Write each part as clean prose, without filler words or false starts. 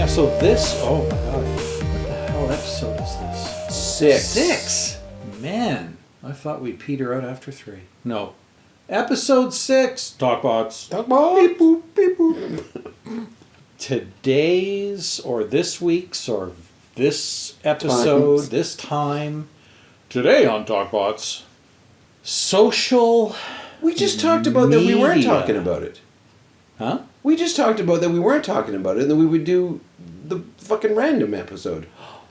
Yeah, so this, oh my god, what the hell episode is this? 6. 6? Man, I thought we'd peter out after 3. No. Episode 6, Talkbots. Talkbots. Beep boop, beep boop. Today's, or this week's, or this episode, this time, today on Talkbots, social We just talked about that we weren't media. talking about it. Huh? We just talked about that we weren't talking about it, and then we would do the fucking random episode.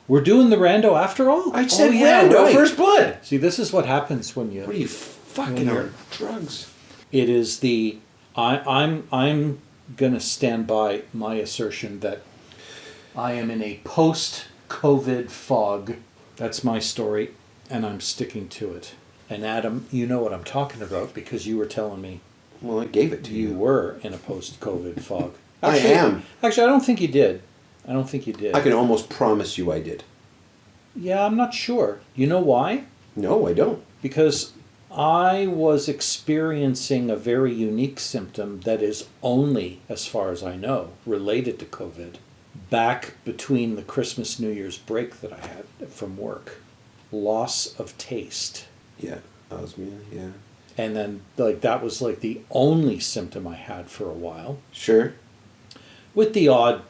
We're doing the Rando after all? I said yeah, Rando, right. First Blood. See, this is what happens when you... What are you fucking on drugs? It is the... I'm going to stand by my assertion that I am in a post-COVID fog. That's my story, and I'm sticking to it. And Adam, you know what I'm talking about because you were telling me Well, I gave it to you you. were in a post-COVID fog. I am. Actually, I don't think you did. I can almost promise you I did. Yeah, I'm not sure. You know why? No, I don't. Because I was experiencing a very unique symptom that is only, as far as I know, related to COVID, back between the Christmas New Year's break that I had from work. Loss of taste. Yeah, osmia, yeah. And then that was the only symptom I had for a while. Sure. With the odd,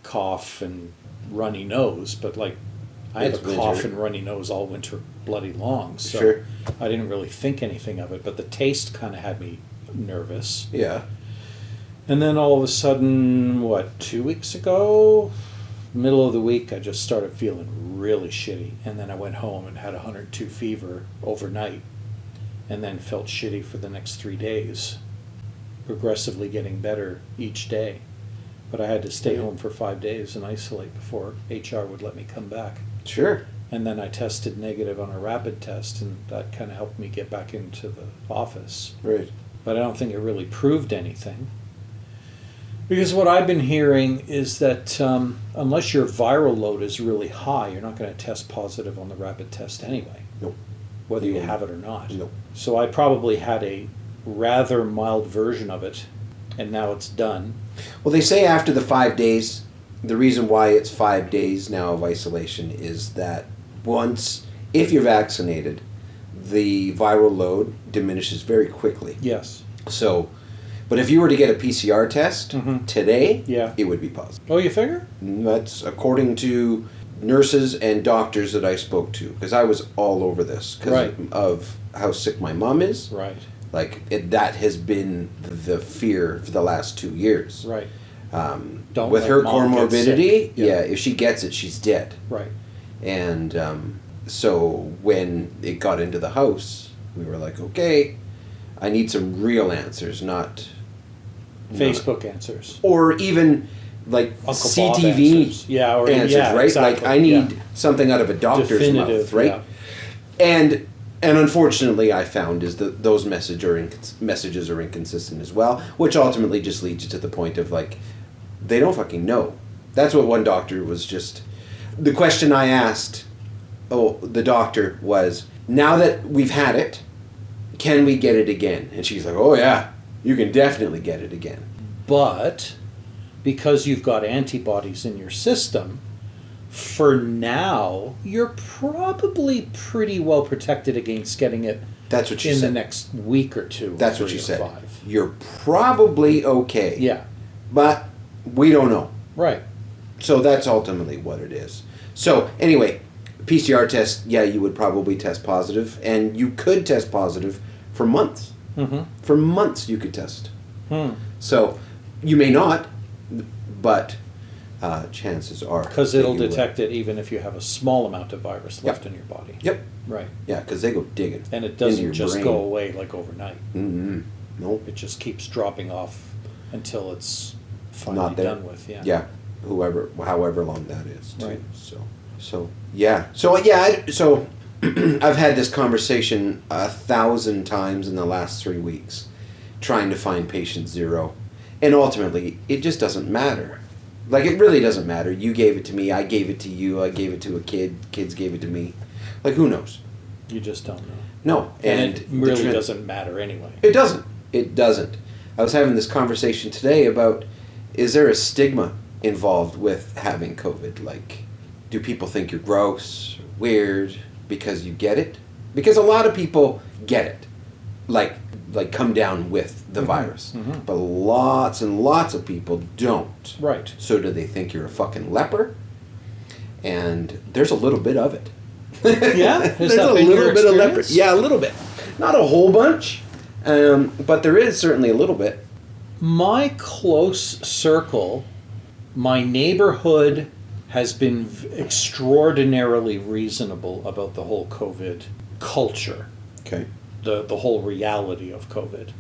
cough and runny nose, but I had It's a cough winter. and runny nose all winter bloody long, so Sure. I didn't really think anything of it, but the taste kind of had me nervous. Yeah. And then all of a sudden, 2 weeks ago, middle of the week, I just started feeling really shitty, and then I went home and had 102 fever overnight, and then felt shitty for the next 3 days, progressively getting better each day. But I had to stay home for 5 days and isolate before HR would let me come back. Sure. And then I tested negative on a rapid test, and that kind of helped me get back into the office. Right. But I don't think it really proved anything. Because what I've been hearing is that unless your viral load is really high, you're not going to test positive on the rapid test anyway. Nope. Whether you have it or not. Nope. So I probably had a rather mild version of it, and now it's done. Well, they say after the 5 days, the reason why it's 5 days now of isolation is that if you're vaccinated, the viral load diminishes very quickly. Yes. So, but if you were to get a PCR test today, Yeah. it would be positive. Oh, you figure? That's according to nurses and doctors that I spoke to, because I was all over this because Right. of how sick my mom is. Right. That has been the fear for the last 2 years. Right. With her mom get comorbidity, sick. yeah, if she gets it, she's dead. Right. And so when it got into the house, we were like, okay, I need some real answers, not Facebook answers. or even Uncle Bob CTV answers. Yeah, or answers, yeah, right? exactly. I need Yeah. something out of a doctor's Definitive, mouth, right? yeah. And unfortunately, I found is that those messages are inconsistent as well, which ultimately just leads you to the point of they don't fucking know. That's what one doctor was just. The question I asked, the doctor was, now that we've had it, can we get it again? And she's like, oh yeah, you can definitely get it again. But because you've got antibodies in your system, for now, you're probably pretty well protected against getting it That's what she in said. the next week or two. That's or what she 3 or said. 5. You're probably okay. Yeah. But we don't know. Right. So that's ultimately what it is. So anyway, PCR test, yeah, you would probably test positive, and you could test positive for months. Mm-hmm. For months you could test. So you may not, but chances are. Because that it'll you will. detect it even if you have a small amount of virus left in your body. Yep. Right. Yeah, because they go digging. And it into doesn't your just brain. go away overnight. Mm-hmm. Nope. It just keeps dropping off until it's finally Not there. done with. Yeah. Yeah. However long that is. Too. Right. So yeah. So I've had this conversation 1,000 times in the last 3 weeks, trying to find patient 0, and ultimately it just doesn't matter. It really doesn't matter. You gave it to me. I gave it to you. I gave it to a kid. Kids gave it to me. Who knows? You just don't know. No. And it really doesn't matter anyway. It doesn't. It doesn't. I was having this conversation today about, is there a stigma involved with having COVID? Like, do people think you're gross, or weird because you get it? Because a lot of people get it, like come down with the virus, but lots and lots of people don't. Right. So do they think you're a fucking leper? And there's a little bit of it. Yeah? There's a little bit of leper. Yeah, a little bit. Not a whole bunch, but there is certainly a little bit. My close circle, my neighborhood has been extraordinarily reasonable about the whole COVID culture, Okay. the whole reality of COVID.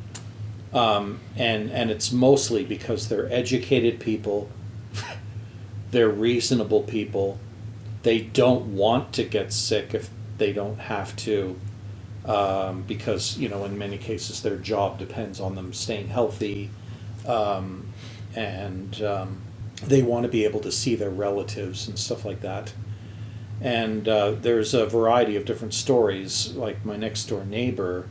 And it's mostly because they're educated people, they're reasonable people, they don't want to get sick if they don't have to, because, you know, in many cases their job depends on them staying healthy, and they want to be able to see their relatives and stuff like that. And there's a variety of different stories. Like my next door neighbor,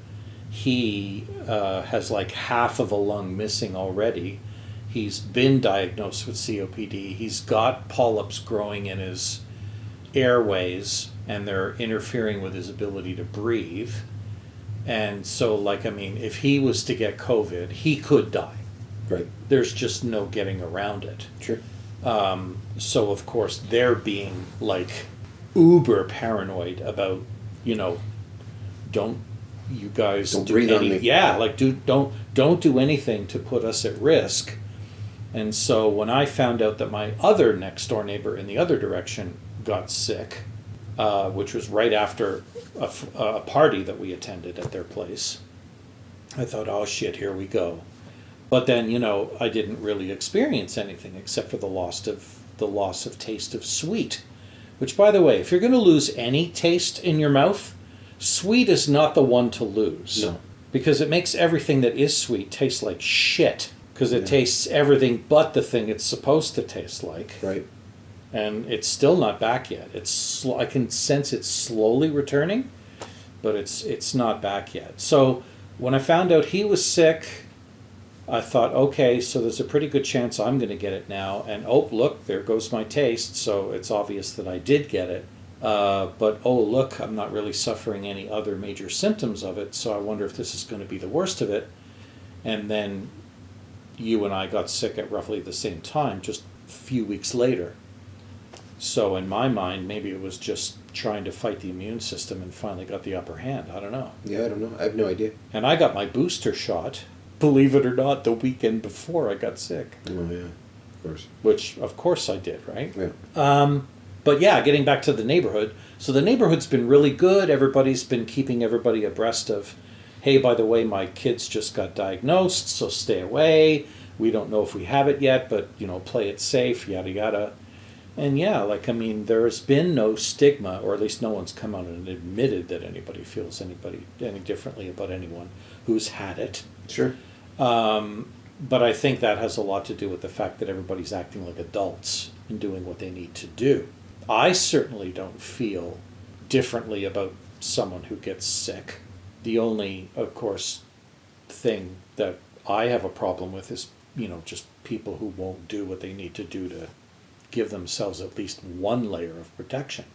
he has like half of a lung missing already. He's been diagnosed with COPD. He's got polyps growing in his airways, and they're interfering with his ability to breathe. And so, like, I mean, if he was to get COVID, he could die. Right. There's just no getting around it. Sure. So, of course, they're being, like, uber paranoid about, you know, don't you guys Don't do breathe on any, me. yeah, like, don't do anything to put us at risk. And so when I found out that my other next door neighbor in the other direction got sick, which was right after a party that we attended at their place, I thought, oh shit, here we go. But then, you know, I didn't really experience anything except for the loss of taste of sweet. Which, by the way, if you're going to lose any taste in your mouth, sweet is not the one to lose. No. Because it makes everything that is sweet taste like shit. Because it tastes everything but the thing it's supposed to taste like. Right. And it's still not back yet. I can sense it's slowly returning, but it's not back yet. So when I found out he was sick, I thought, okay, so there's a pretty good chance I'm going to get it now. And oh, look, there goes my taste. So it's obvious that I did get it. But oh, look, I'm not really suffering any other major symptoms of it. So I wonder if this is going to be the worst of it. And then you and I got sick at roughly the same time, just a few weeks later. So in my mind, maybe it was just trying to fight the immune system and finally got the upper hand. I don't know. Yeah, I don't know. I have no idea. And I got my booster shot, believe it or not, the weekend before I got sick. Oh, yeah. Of course. Which, of course, I did, right? Yeah. But yeah, getting back to the neighborhood. So the neighborhood's been really good. Everybody's been keeping everybody abreast of, hey, by the way, my kids just got diagnosed, so stay away. We don't know if we have it yet, but, you know, play it safe, yada, yada. And yeah, like, I mean, there's been no stigma, or at least no one's come out and admitted that anybody feels any differently about anyone who's had it. Sure. But I think that has a lot to do with the fact that everybody's acting like adults and doing what they need to do. I certainly don't feel differently about someone who gets sick. The only, of course, thing that I have a problem with is, you know, just people who won't do what they need to do to give themselves at least one layer of protection.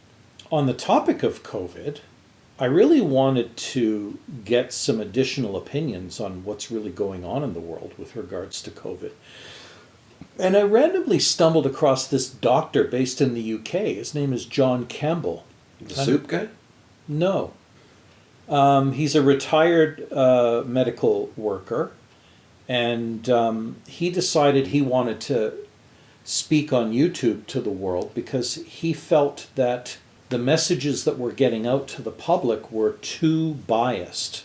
On the topic of COVID, I really wanted to get some additional opinions on what's really going on in the world with regards to COVID. And I randomly stumbled across this doctor based in the UK. His name is John Campbell. The soup guy? No. He's a retired medical worker, and he decided he wanted to speak on YouTube to the world because he felt that the messages that were getting out to the public were too biased,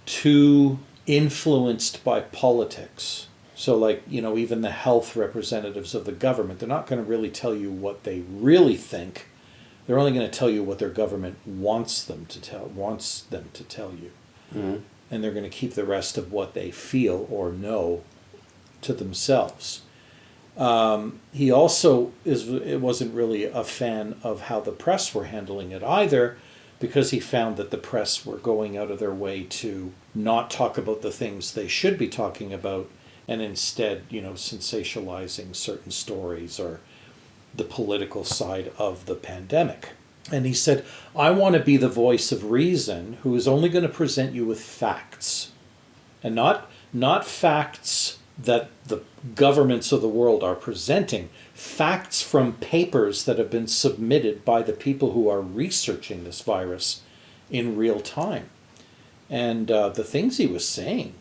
too influenced by politics. So, like, you know, even the health representatives of the government, they're not going to really tell you what they really think. They're only going to tell you what their government wants them to tell you. Mm-hmm. And they're going to keep the rest of what they feel or know to themselves. He also wasn't really a fan of how the press were handling it either, because he found that the press were going out of their way to not talk about the things they should be talking about and instead, sensationalizing certain stories or the political side of the pandemic. And he said, I want to be the voice of reason who is only going to present you with facts, and not facts that the governments of the world are presenting, facts from papers that have been submitted by the people who are researching this virus in real time. And the things he was saying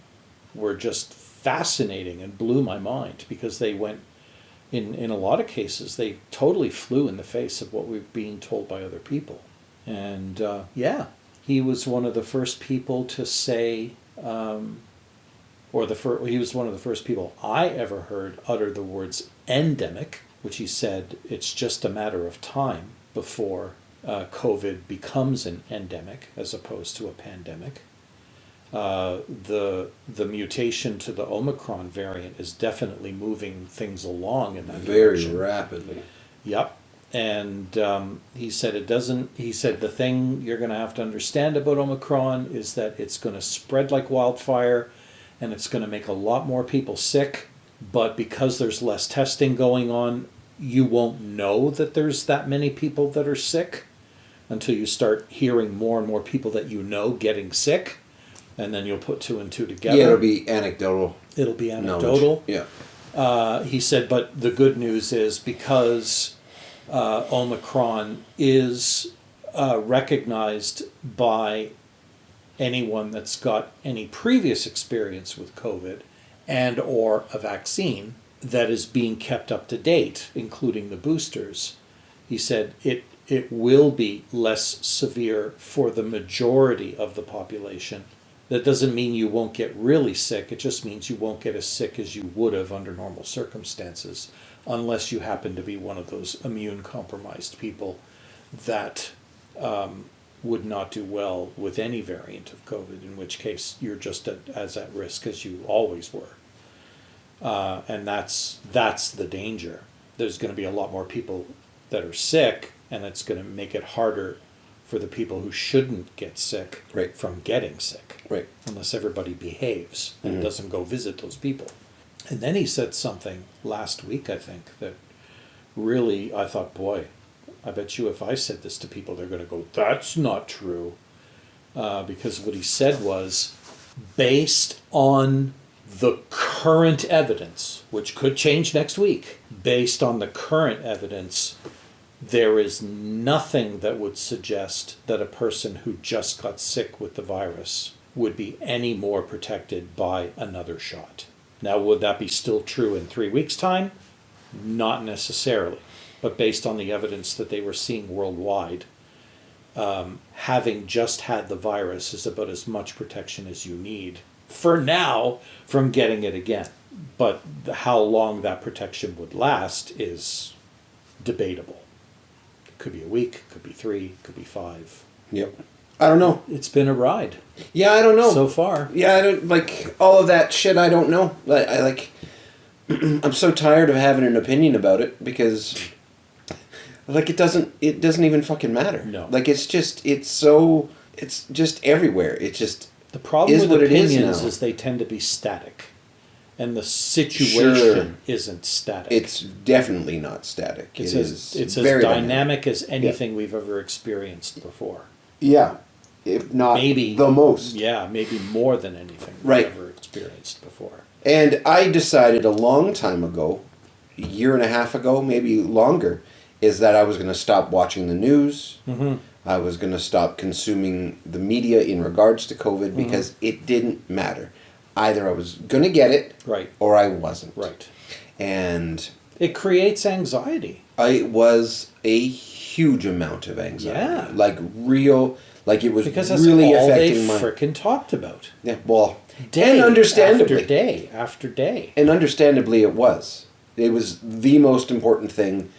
were just fascinating and blew my mind, because they went, in a lot of cases, they totally flew in the face of what we were being told by other people. And he was one of the first people to say, he was one of the first people I ever heard utter the words endemic, which he said it's just a matter of time before COVID becomes an endemic as opposed to a pandemic. The mutation to the Omicron variant is definitely moving things along in that direction. Very rapidly. Yep. And he said the thing you're going to have to understand about Omicron is that it's going to spread like wildfire, and it's going to make a lot more people sick, but because there's less testing going on, you won't know that there's that many people that are sick until you start hearing more and more people that getting sick, and then you'll put two and two together. Yeah, it'll be anecdotal. Knowledge. Yeah. He said, but the good news is, because Omicron is recognized by anyone that's got any previous experience with COVID and or a vaccine that is being kept up to date, including the boosters. He said it will be less severe for the majority of the population. That doesn't mean you won't get really sick. It just means you won't get as sick as you would have under normal circumstances, unless you happen to be one of those immune compromised people that would not do well with any variant of COVID, in which case you're just as at risk as you always were. And that's the danger. There's going to be a lot more people that are sick, and it's going to make it harder for the people who shouldn't get sick from getting sick. Right. Unless everybody behaves and doesn't go visit those people. And then he said something last week, I think, that really, I thought, boy, I bet you if I said this to people, they're going to go, that's not true. Because what he said was, based on the current evidence, which could change next week, based on the current evidence, there is nothing that would suggest that a person who just got sick with the virus would be any more protected by another shot. Now, would that be still true in 3 weeks' time? Not necessarily. But based on the evidence that they were seeing worldwide, having just had the virus is about as much protection as you need, for now, from getting it again. But how long that protection would last is debatable. It could be a week, could be 3, could be 5. Yep. I don't know. It's been a ride. Yeah, I don't know. So far. Yeah, I don't, like, all of that shit, I don't know. I'm so tired of having an opinion about it, because, like, it doesn't even fucking matter. No. Like, it's just everywhere. It just The problem is with what it is opinions now. is they tend to be static. And the situation isn't static. It's definitely not static. It's is as very dynamic as anything we've ever experienced before. Yeah. If not Maybe the most. Yeah, maybe more than anything Right. we've ever experienced before. And I decided a long time ago, a year and a half ago, maybe longer, is that I was going to stop watching the news. Mm-hmm. I was going to stop consuming the media in regards to COVID, because it didn't matter. Either I was going to get it, or I wasn't. Right. And it creates anxiety. It was a huge amount of anxiety. Yeah. Like real, like it was Because that's really all they affecting my... frickin' talked about. Yeah, well, Day and understandably. after day after day. And understandably it was. It was the most important thing,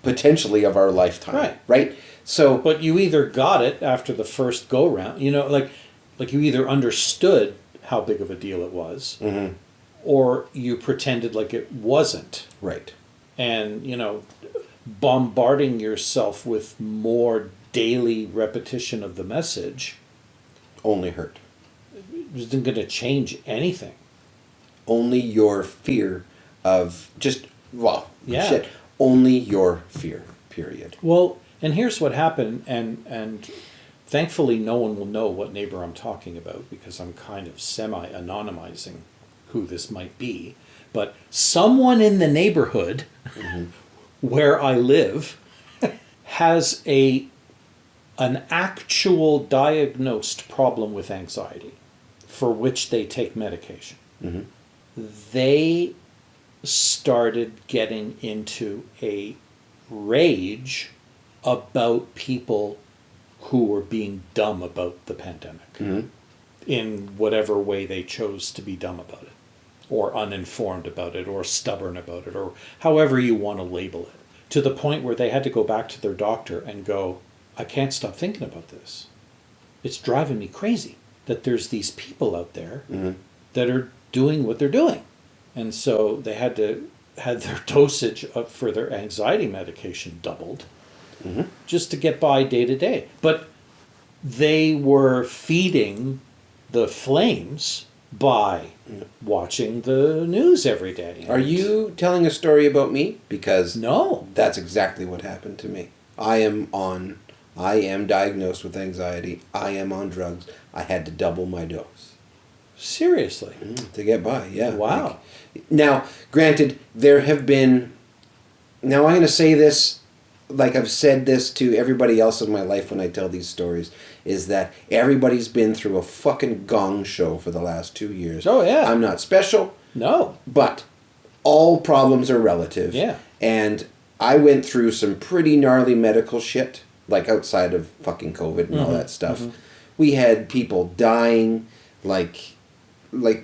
potentially, of our lifetime. Right? So... But you either got it after the first go-round, like you either understood how big of a deal it was, or you pretended like it wasn't. Right. And, bombarding yourself with more daily repetition of the message only hurt. isn't going to change anything. Only your fear of just, well, Yeah. shit. Only your fear, period. Well, and here's what happened, and thankfully no one will know what neighbor I'm talking about because I'm kind of semi-anonymizing who this might be. But someone in the neighborhood where I live has an actual diagnosed problem with anxiety for which they take medication. They started getting into a rage about people who were being dumb about the pandemic in whatever way they chose to be dumb about it, or uninformed about it, or stubborn about it, or however you want to label it, to the point where they had to go back to their doctor and go, I can't stop thinking about this. It's driving me crazy that there's these people out there that are doing what they're doing. And so they had their dosage for their anxiety medication doubled just to get by day to day. But they were feeding the flames by watching the news every day. Are you telling a story about me? Because No. that's exactly what happened to me. I am diagnosed with anxiety. I am on drugs. I had to double my dose Seriously. to get by. Yeah. Wow. Now, granted, there have been. Now, I'm going to say this, like I've said this to everybody else in my life when I tell these stories, is that everybody's been through a fucking gong show for the last 2 years. Oh, yeah. I'm not special, No. but all problems are relative. Yeah. And I went through some pretty gnarly medical shit, like outside of fucking COVID and all that stuff. We had people dying, like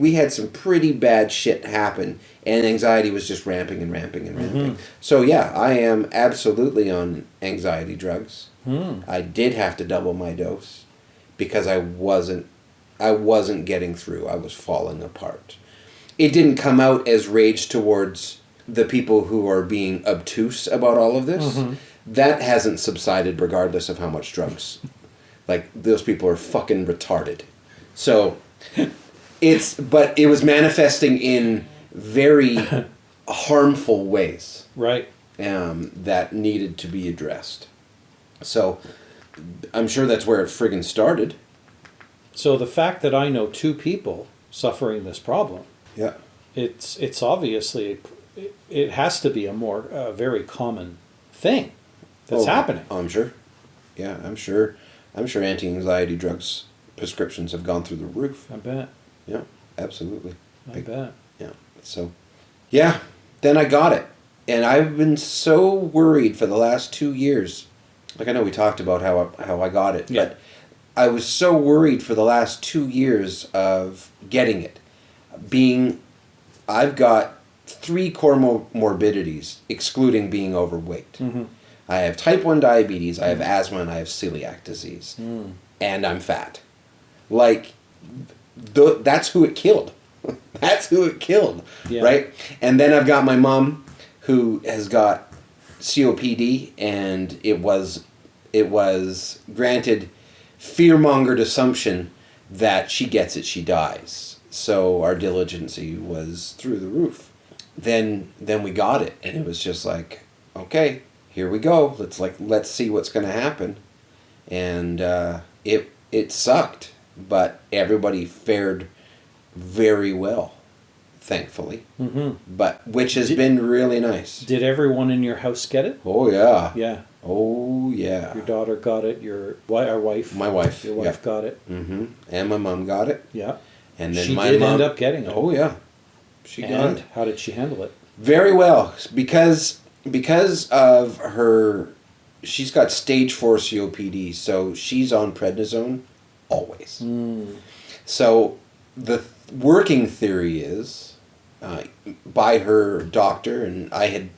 we had some pretty bad shit happen, and anxiety was just ramping and ramping and ramping. So yeah, I am absolutely on anxiety drugs. I did have to double my dose because I wasn't getting through. I was falling apart. It didn't come out as rage towards the people who are being obtuse about all of this. That hasn't subsided regardless of how much drugs. Like, those people are fucking retarded. So but it was manifesting in very harmful ways. Right. That needed to be addressed. So I'm sure that's where it friggin' started. So the fact that I know 2 people suffering this problem, Yeah. it's obviously, it has to be a very common thing that's happening. I'm sure. Yeah, I'm sure anti-anxiety drugs prescriptions have gone through the roof. I bet. Yeah, absolutely. I bet. Yeah. So, yeah, then I got it. And I've been so worried for the last 2 years. Like, I know we talked about how I got it, Yeah. but I was so worried for the last 2 years of getting it. I've got 3 core morbidities, excluding being overweight. I have type 1 diabetes, I have asthma, and I have celiac disease. And I'm fat. Like, that's who it killed. That's who it killed, Yeah. right? And then I've got my mom, who has got COPD, and it was granted fear-mongered assumption that she gets it, she dies. So our diligency was through the roof. Then we got it, and it was just like, okay, here we go. Let's see what's going to happen. And it sucked, but everybody fared very well, thankfully. But which has been really nice. Did everyone in your house get it? Oh yeah. Yeah. Oh yeah. Your daughter got it. Our wife. My wife. Your wife got it. And my mom got it. Yeah. And then she my did mom end up getting it. Oh yeah. She got And it. how did she handle it? Very well, because of her, she's got stage 4 COPD, so she's on prednisone always. So the working theory is, by her doctor, and I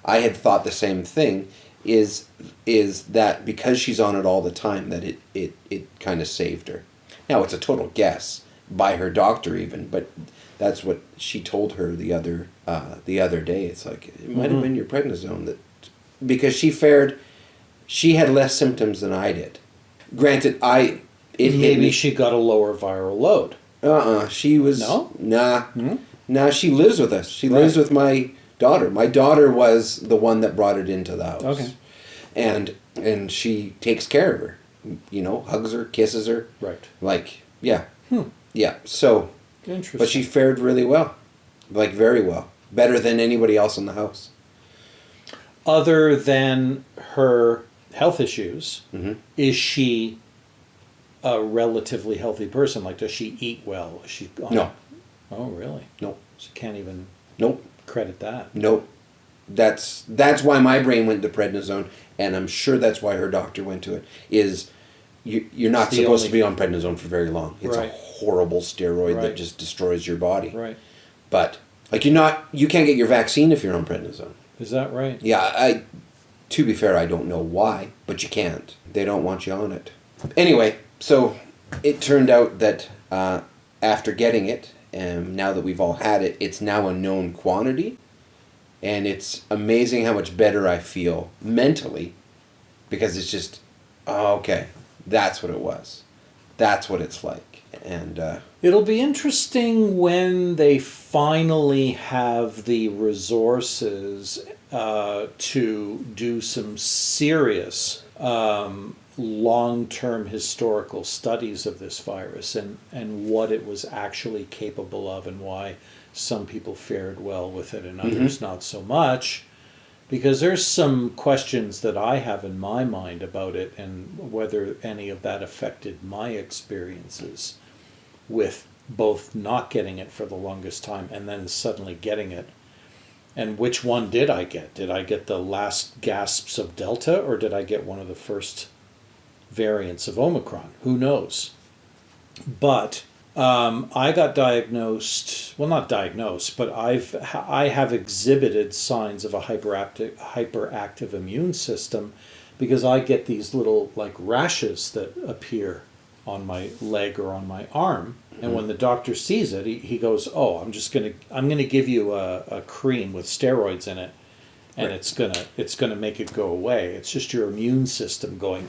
had thought the same thing, is that because she's on it all the time, that it kind of saved her. Now it's a total guess by her doctor even, but that's what she told her the other day. It's like, it might have been your prednisone, that because she had less symptoms than I did. Granted, hit Maybe me. she got a lower viral load. She was No? Nah. Now she lives with us. She lives with my daughter. My daughter was the one that brought it into the house. Okay. And she takes care of her. You know, hugs her, kisses her. Right. Like, yeah. Yeah. So, Interesting. but she fared really well. Like, very well. Better than anybody else in the house. Other than her health issues, Mm-hmm. is she a relatively healthy person? Like, does she eat well? Is she No. Oh, really? Nope. So can't even Nope. credit that. Nope. That's why my brain went to prednisone, and I'm sure that's why her doctor went to it. Is you're not It's the supposed to only- be on prednisone for very long. It's Right. a horrible steroid that Right. just destroys your body. Right. But like you can't get your vaccine if you're on prednisone. Is that right? Yeah, to be fair, I don't know why, but you can't. They don't want you on it. Anyway, so it turned out that after getting it, and now that we've all had it, it's now a known quantity. And it's amazing how much better I feel mentally, because it's just, oh, okay, that's what it was. That's what it's like. And It'll be interesting when they finally have the resources to do some serious long-term historical studies of this virus and what it was actually capable of and why some people fared well with it and others not so much. Because there's some questions that I have in my mind about it and whether any of that affected my experiences with both not getting it for the longest time and then suddenly getting it. And which one did I get? Did I get the last gasps of Delta or did I get one of the first variants of Omicron? Who knows? But I got diagnosed, well, not diagnosed, but I have exhibited signs of a hyperactive immune system because I get these little like rashes that appear on my leg or on my arm. And when the doctor sees it, he goes, "Oh, I'm gonna give you a cream with steroids in it, and Right. it's gonna make it go away. It's just your immune system going,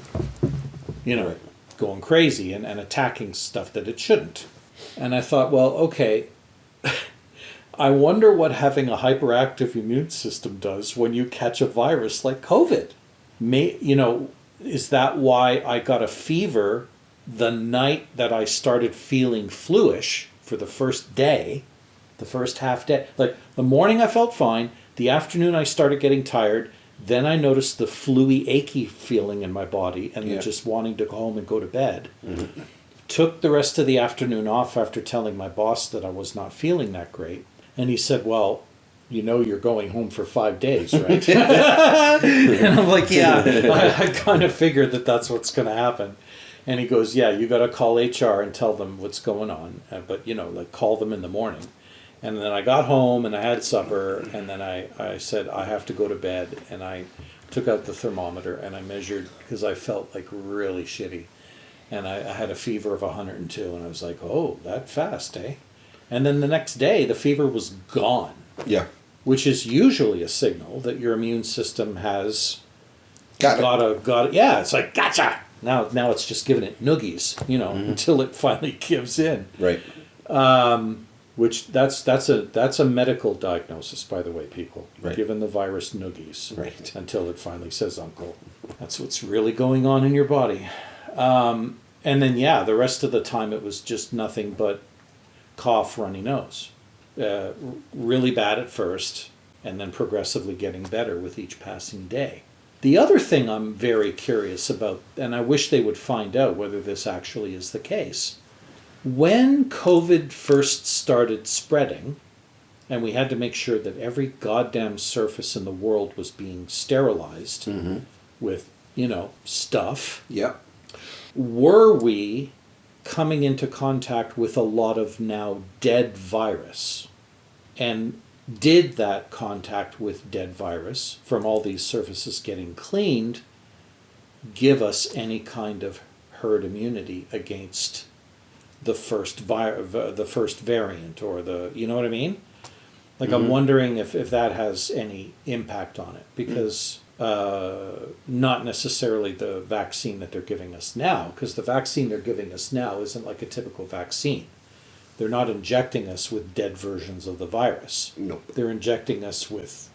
Right. going crazy and attacking stuff that it shouldn't." And I thought, well, okay, I wonder what having a hyperactive immune system does when you catch a virus like COVID. Is that why I got a fever the night that I started feeling fluish for the first day, the first half day? Like the morning I felt fine, the afternoon I started getting tired, then I noticed the fluey, achy feeling in my body and Yeah. just wanting to go home and go to bed. Took the rest of the afternoon off after telling my boss that I was not feeling that great. And he said, "Well, you're going home for 5 days, right?" And I'm like, yeah, I kind of figured that that's what's going to happen. And he goes, "Yeah, you got to call HR and tell them what's going on. But, like call them in the morning." And then I got home and I had supper. And then I said, I have to go to bed. And I took out the thermometer and I measured because I felt like really shitty. And I had a fever of 102. And I was like, oh, that fast, eh? And then the next day, the fever was gone. Yeah. Which is usually a signal that your immune system has Got got it. Yeah, it's like, gotcha! Now it's just giving it noogies, until it finally gives in. Right. Which that's a medical diagnosis, by the way, people. Right. Giving the virus noogies. Right. Until it finally says uncle. That's what's really going on in your body. And then, the rest of the time it was just nothing but cough, runny nose. Really bad at first, and then progressively getting better with each passing day. The other thing I'm very curious about, and I wish they would find out whether this actually is the case, when COVID first started spreading, and we had to make sure that every goddamn surface in the world was being sterilized with, stuff, Yeah. were we coming into contact with a lot of now dead virus? And did that contact with dead virus from all these surfaces getting cleaned give us any kind of herd immunity against the first variant or the, you know what I mean? Like I'm wondering if that has any impact on it, because not necessarily the vaccine that they're giving us now, because the vaccine they're giving us now isn't like a typical vaccine. They're not injecting us with dead versions of the virus. Nope. They're injecting us with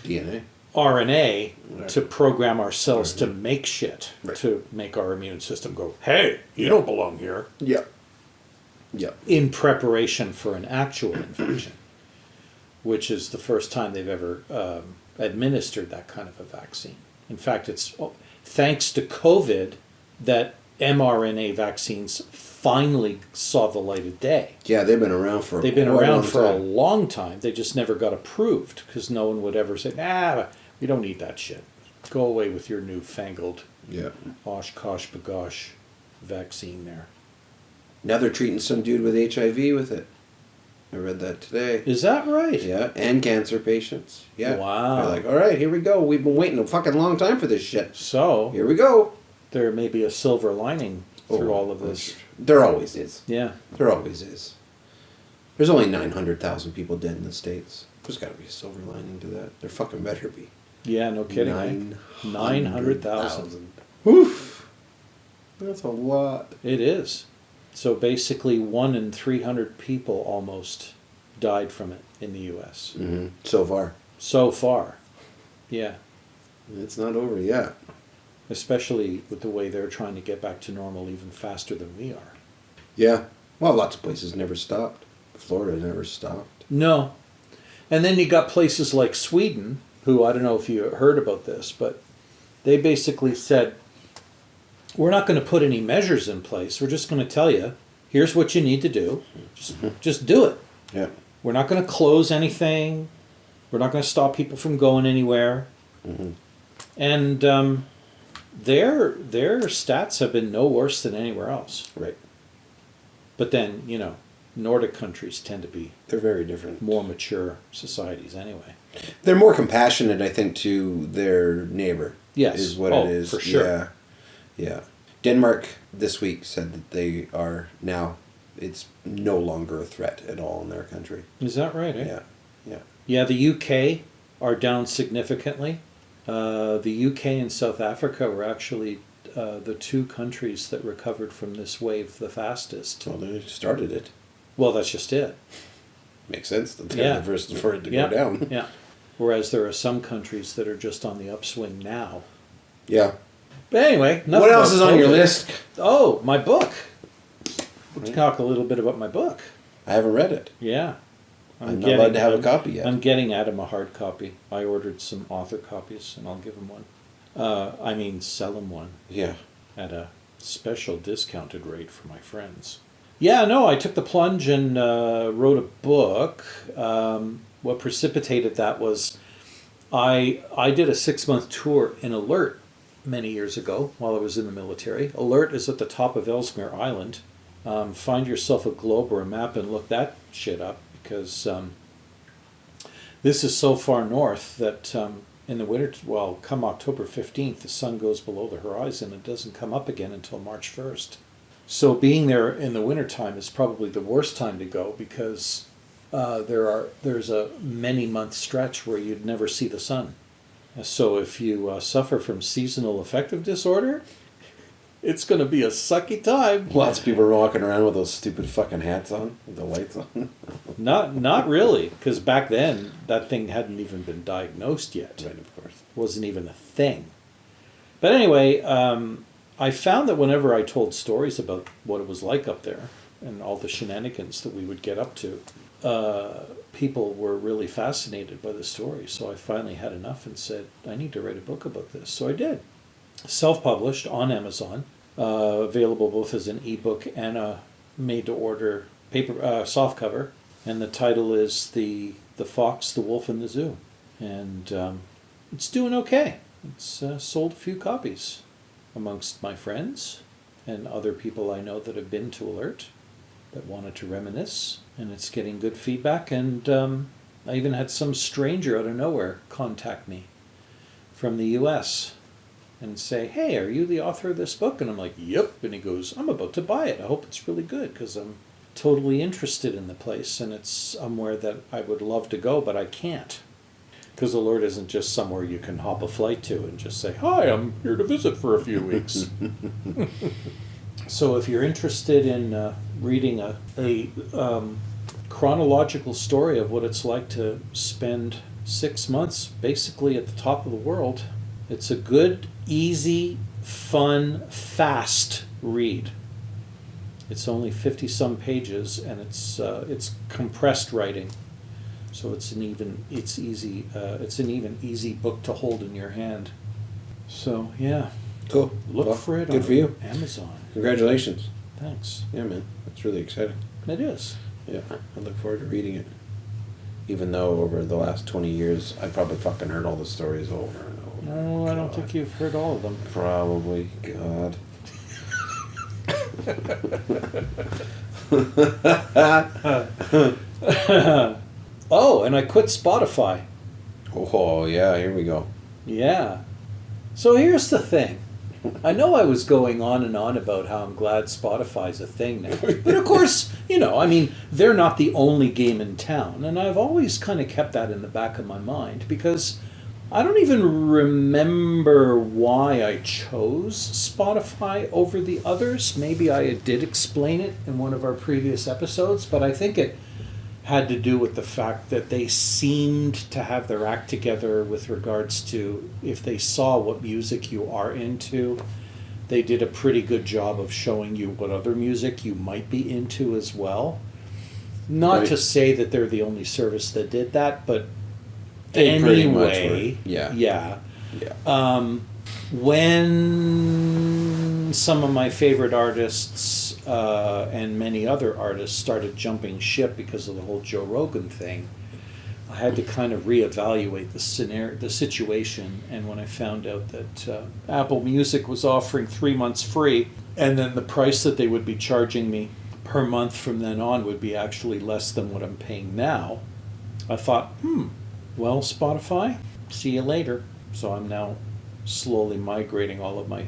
DNA. RNA Right. to program ourselves to make shit, Right. to make our immune system go, hey, you don't belong here, Yeah. Yeah. in preparation for an actual infection, which is the first time they've ever administered that kind of a vaccine. In fact, it's thanks to COVID that mRNA vaccines finally saw the light of day. Yeah, they've been around for They've been quite around long for a time. long time. They just never got approved because no one would ever say, nah, we don't need that shit. Go away with your newfangled Yeah. Oshkosh bagosh vaccine there. Now they're treating some dude with HIV with it. I read that today. Is that right? Yeah, and cancer patients. Yeah. Wow. They're like, all right, here we go. We've been waiting a fucking long time for this shit. So Here we go. there may be a silver lining through Oh, all of this. There always is. Yeah. There always is. There's only 900,000 people dead in the States. There's got to be a silver lining to that. There fucking better be. Yeah, no kidding. 900,000. Oof. That's a lot. It is. So basically 1 in 300 people almost died from it in the U.S. Mm-hmm. So far. So far. Yeah. It's not over yet. Especially with the way they're trying to get back to normal even faster than we are. Yeah. Well, lots of places never stopped. Florida never stopped. No. And then you got places like Sweden, who, I don't know if you heard about this, but they basically said, we're not going to put any measures in place. We're just going to tell you, here's what you need to do. Just do it. Yeah. We're not going to close anything. We're not going to stop people from going anywhere. Mm-hmm. And their stats have been no worse than anywhere else. Right. But then, you know, Nordic countries tend to be They're very different. more mature societies anyway. They're more compassionate, I think, to their neighbor. Yes. Is what Oh, it is. for sure. Yeah. Yeah. Denmark this week said that they are now, it's no longer a threat at all in their country. Is that right? Eh? Yeah. Yeah. Yeah, the UK are down significantly. The UK and South Africa were actually the 2 countries that recovered from this wave the fastest. Well, they started it. Well, that's just it. Makes sense that they're Yeah. the first for it to Yeah. go down. Yeah. Whereas there are some countries that are just on the upswing now. Yeah. But anyway, What else is on your COVID. list? Oh, my book. Let's talk a little bit about my book. I haven't read it. Yeah. I'm not allowed to have a copy yet. I'm getting Adam a hard copy. I ordered some author copies, and I'll give him one. Sell him one Yeah. at a special discounted rate for my friends. Yeah, no, I took the plunge and wrote a book. What precipitated that was I did a 6-month tour in Alert many years ago while I was in the military. Alert is at the top of Ellesmere Island. Find yourself a globe or a map and look that shit up, because this is so far north that in the winter, well, come October 15th, the sun goes below the horizon and doesn't come up again until March 1st. So being there in the wintertime is probably the worst time to go, because there's a many-month stretch where you'd never see the sun. So if you suffer from seasonal affective disorder, it's going to be a sucky time. Lots of people are walking around with those stupid fucking hats on, with the lights on. Not really, because back then that thing hadn't even been diagnosed yet. Right, of course. It wasn't even a thing. But anyway, I found that whenever I told stories about what it was like up there and all the shenanigans that we would get up to, people were really fascinated by the story. So I finally had enough and said, I need to write a book about this. So I did. Self-published on Amazon, available both as an ebook and a made-to-order paper softcover. And the title is the Fox, the Wolf, and the Zoo. And it's doing okay. It's sold a few copies amongst my friends and other people I know that have been to Alert that wanted to reminisce. And it's getting good feedback. And I even had some stranger out of nowhere contact me from the U.S. and say, hey, are you the author of this book? And I'm like, yep. And he goes, I'm about to buy it. I hope it's really good, because I'm totally interested in the place, and it's somewhere that I would love to go, but I can't. Because Alert isn't just somewhere you can hop a flight to and just say, hi, I'm here to visit for a few weeks. So if you're interested in reading a chronological story of what it's like to spend 6 months basically at the top of the world, it's a good, easy, fun, fast read. It's only 50-some pages, and it's compressed writing, so it's an even easy book to hold in your hand. So yeah, Cool. look Well, for it good on for you. Amazon. Congratulations. Thanks. Yeah, man. That's really exciting. It is. Yeah, I look forward to reading it. Even though over the last 20 years, I've probably fucking heard all the stories over and over. No, I don't God. think you've heard all of them. Probably. God. Oh, and I quit Spotify. Oh, yeah, here we go. Yeah. So here's the thing. I know I was going on and on about how I'm glad Spotify's a thing now. But of course, I mean, they're not the only game in town. And I've always kind of kept that in the back of my mind because I don't even remember why I chose Spotify over the others. Maybe I did explain it in one of our previous episodes, but I think it had to do with the fact that they seemed to have their act together with regards to if they saw what music you are into, they did a pretty good job of showing you what other music you might be into as well. Not Right. to say that they're the only service that did that, but They pretty much anyway, were. Yeah. yeah. Yeah. When some of my favorite artists and many other artists started jumping ship because of the whole Joe Rogan thing, I had to kind of reevaluate the situation. And when I found out that Apple Music was offering 3 months free, and then the price that they would be charging me per month from then on would be actually less than what I'm paying now, I thought, well, Spotify, see you later. So I'm now slowly migrating all of my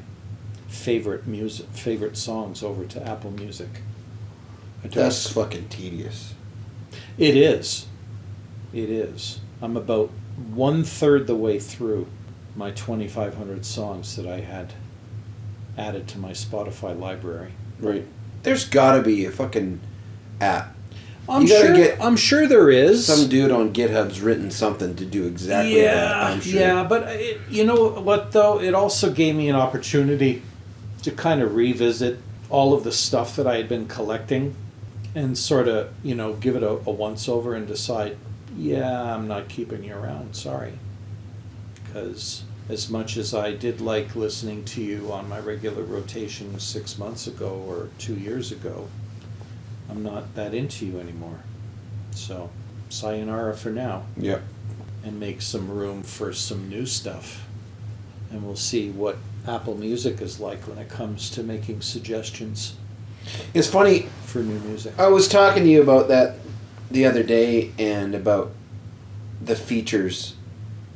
favorite songs over to Apple Music. That's fucking tedious. It is. It is. I'm about 1/3 the way through my 2,500 songs that I had added to my Spotify library. Right. There's gotta be a fucking app. I'm You gotta sure. get I'm sure there is. Some dude on GitHub's written something to do exactly that, I'm sure. Yeah, but you know what though? It also gave me an opportunity to kind of revisit all of the stuff that I had been collecting and sort of, give it a once over and decide, yeah, I'm not keeping you around, sorry. Because as much as I did like listening to you on my regular rotation 6 months ago or 2 years ago, I'm not that into you anymore. So, sayonara for now. Yep. And make some room for some new stuff. And we'll see what Apple Music is like when it comes to making suggestions It's funny, for new music. I was talking to you about that the other day and about the features,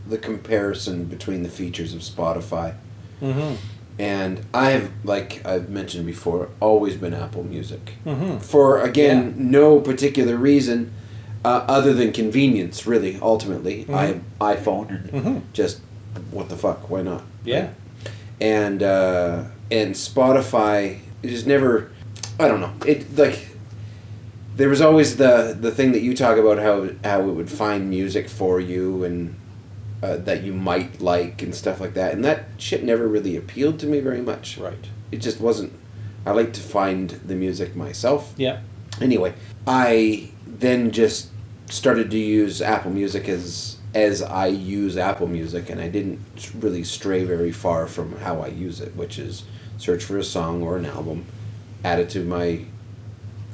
the comparison between the features of Spotify. Mm-hmm. And I've, like I've mentioned before, always been Apple Music. Mm-hmm. For, again, no particular reason other than convenience, really, ultimately. Mm-hmm. I have iPhone and Mm-hmm. just, what the fuck, why not? Yeah. And Spotify is never, I don't know, it, like, there was always the thing that you talk about how it would find music for you and that you might like and stuff like that, and that shit never really appealed to me very much. Right. It just wasn't. I like to find the music myself. Yeah. Anyway, I then just started to use Apple Music as I use Apple Music, and I didn't really stray very far from how I use it, which is search for a song or an album, add it to my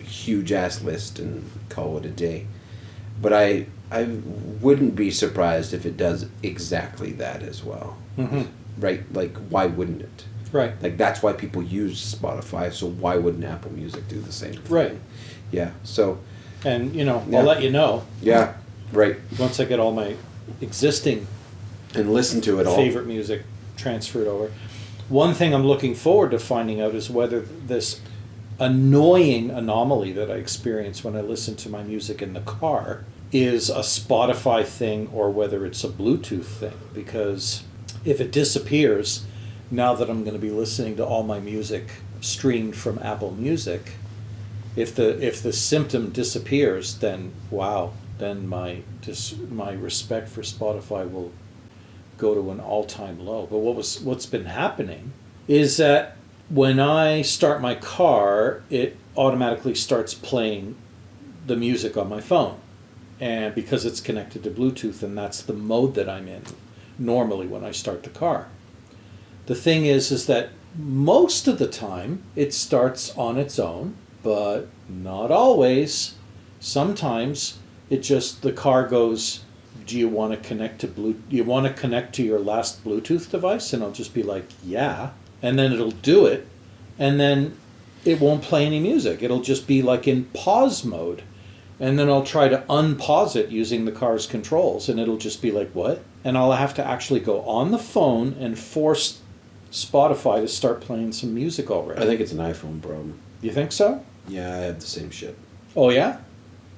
huge ass list, and call it a day. But I wouldn't be surprised if it does exactly that as well. Mm-hmm. Right? Like, why wouldn't it? Right. Like, that's why people use Spotify, so why wouldn't Apple Music do the same thing? Right. Yeah, so... And, Yeah. I'll let you know Yeah, right. once I get all my existing And listen to it all. favorite music transferred over. One thing I'm looking forward to finding out is whether this annoying anomaly that I experience when I listen to my music in the car is a Spotify thing or whether it's a Bluetooth thing. Because if it disappears, now that I'm going to be listening to all my music streamed from Apple Music, if the symptom disappears, then wow, then my respect for Spotify will go to an all-time low. But what's been happening is that when I start my car, it automatically starts playing the music on my phone, and because it's connected to Bluetooth, and that's the mode that I'm in normally when I start the car. The thing is that most of the time it starts on its own, but not always. Sometimes the car goes, do you want to connect to do you want to connect to your last Bluetooth device? And I'll just be like, yeah. And then it'll do it, and then it won't play any music. It'll just be like in pause mode. And then I'll try to unpause it using the car's controls, and it'll just be like, what? And I'll have to actually go on the phone and force Spotify to start playing some music already. I think it's an iPhone problem. You think so? Yeah, I have the same shit. Oh, yeah?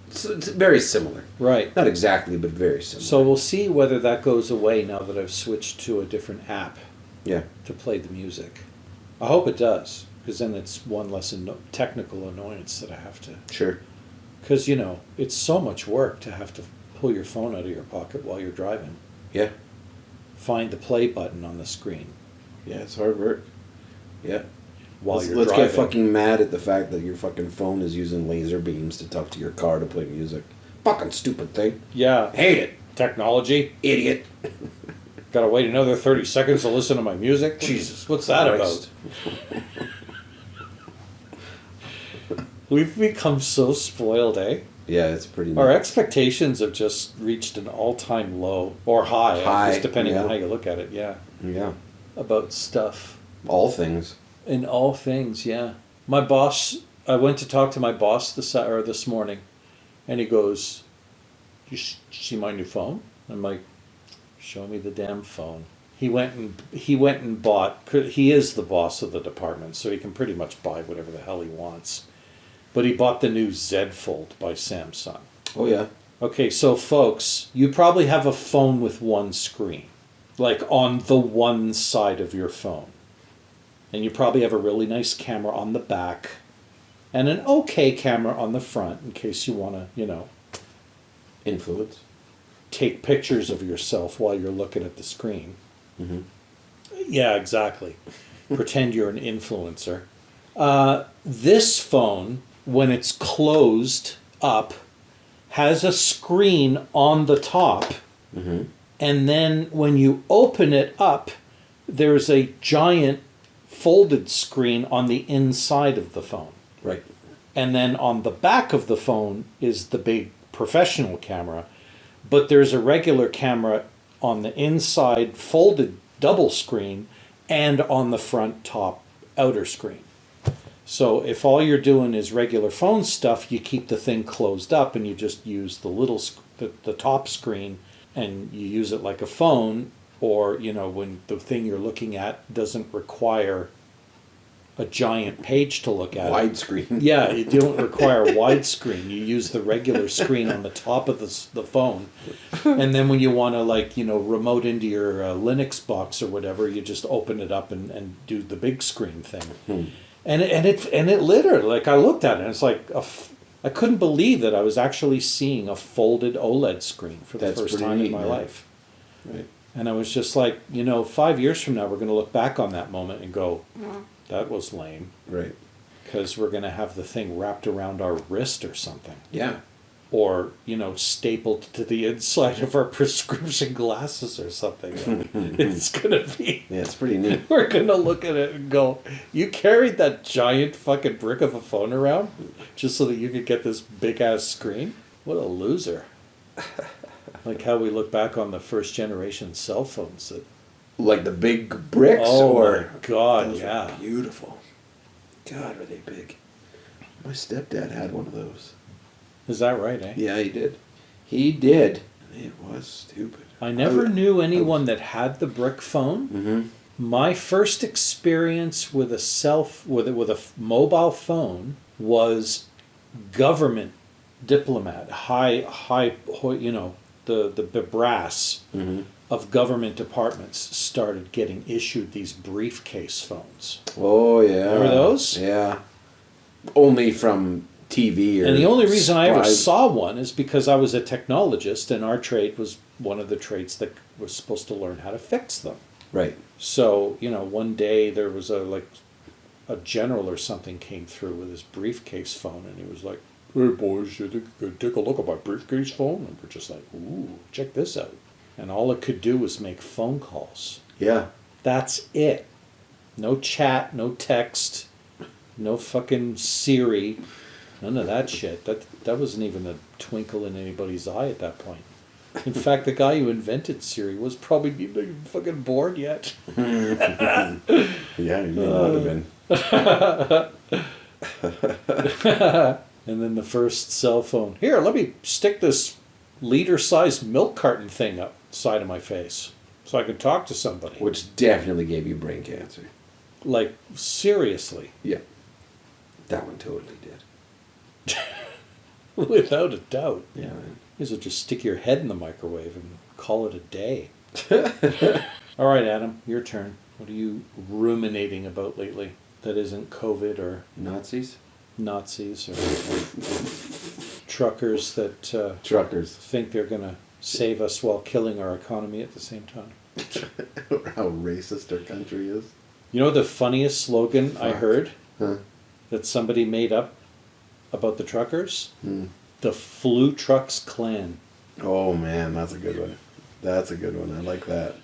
It's very similar. Right. Not exactly, but very similar. So we'll see whether that goes away now that I've switched to a different app Yeah. to play the music. I hope it does, because then it's one less technical annoyance that I have to... Sure. Because, it's so much work to have to pull your phone out of your pocket while you're driving. Yeah. Find the play button on the screen. Yeah, it's hard work. Yeah. Let's Let's get fucking mad at the fact that your fucking phone is using laser beams to talk to your car to play music. Fucking stupid thing. Yeah. Hate it. Technology. Idiot. Gotta wait another 30 seconds to listen to my music? Jesus. What's that Christ. about? We've become so spoiled, eh? Yeah, it's pretty Our neat. expectations have just reached an all-time low. Or high, just depending on how you look at it, yeah. Yeah. About stuff. All things. In all things, yeah. My boss, I went to talk to my boss this morning, and he goes, "You see my new phone?" I'm like, "Show me the damn phone." He went and bought. He is the boss of the department, so he can pretty much buy whatever the hell he wants. But he bought the new Z Fold by Samsung. Oh, yeah. Okay, so folks, you probably have a phone with one screen, like on the one side of your phone. And you probably have a really nice camera on the back and an okay camera on the front in case you want to, Influence. take pictures of yourself while you're looking at the screen. Mm-hmm. Yeah, exactly. Pretend you're an influencer. This phone, when it's closed up, has a screen on the top. Mm-hmm. And then when you open it up, there's a giant folded screen on the inside of the phone. Right. And then on the back of the phone is the big professional camera, but there's a regular camera on the inside folded double screen and on the front top outer screen. So if all you're doing is regular phone stuff, you keep the thing closed up and you just use the top screen and you use it like a phone, or when the thing you're looking at doesn't require a giant page to look at. Widescreen. Yeah, you don't require widescreen. You use the regular screen on the top of the phone, and then when you want to remote into your Linux box or whatever, you just open it up and do the big screen thing. And it literally, I looked at it and it's like I couldn't believe that I was actually seeing a folded OLED screen for the first time in my life. Right. And I was just like, 5 years from now, we're going to look back on that moment and go, that was lame. Right. Because we're going to have the thing wrapped around our wrist or something. Yeah. Or, stapled to the inside of our prescription glasses or something. It's going to be... Yeah, it's pretty neat. We're going to look at it and go, you carried that giant fucking brick of a phone around just so that you could get this big-ass screen? What a loser. Like how we look back on the first generation cell phones. Like the big bricks? Oh, or my God, those yeah. were beautiful. God, are they big. My stepdad had one of those. Is that right, eh? Yeah, he did. He did. It was stupid. I never knew anyone that had the brick phone. Mm-hmm. My first experience with a mobile phone was government diplomat, high, the brass of government departments started getting issued these briefcase phones. Oh yeah. Remember those? Yeah. Only from TV or. And the only reason I ever spies. saw one is because I was a technologist, and our trade was one of the trades that was supposed to learn how to fix them. Right. So, one day there was a general or something came through with his briefcase phone, and he was like, "Hey boys, you think you could take a look at my briefcase phone?" And we're just like, "Ooh, check this out." And all it could do was make phone calls. Yeah. That's it. No chat, no text, no fucking Siri, none of that shit. That wasn't even a twinkle in anybody's eye at that point. In fact, the guy who invented Siri was probably not even fucking bored yet. Yeah, he may not have been. And then the first cell phone. Here, let me stick this liter-sized milk carton thing upside of my face so I can talk to somebody. Which definitely gave you brain cancer. Like, seriously. Yeah. That one totally did. Without a doubt. Yeah, man. You will just stick your head in the microwave and call it a day. All right, Adam, your turn. What are you ruminating about lately that isn't COVID or Nazis? Nazis or truckers that Truckers. think they're going to save us while killing our economy at the same time? How racist our country is. You know the funniest slogan I heard Huh? that somebody made up about the truckers? Hmm. The Flu Trucks Clan. Oh man, that's a good one. That's a good one. I like that.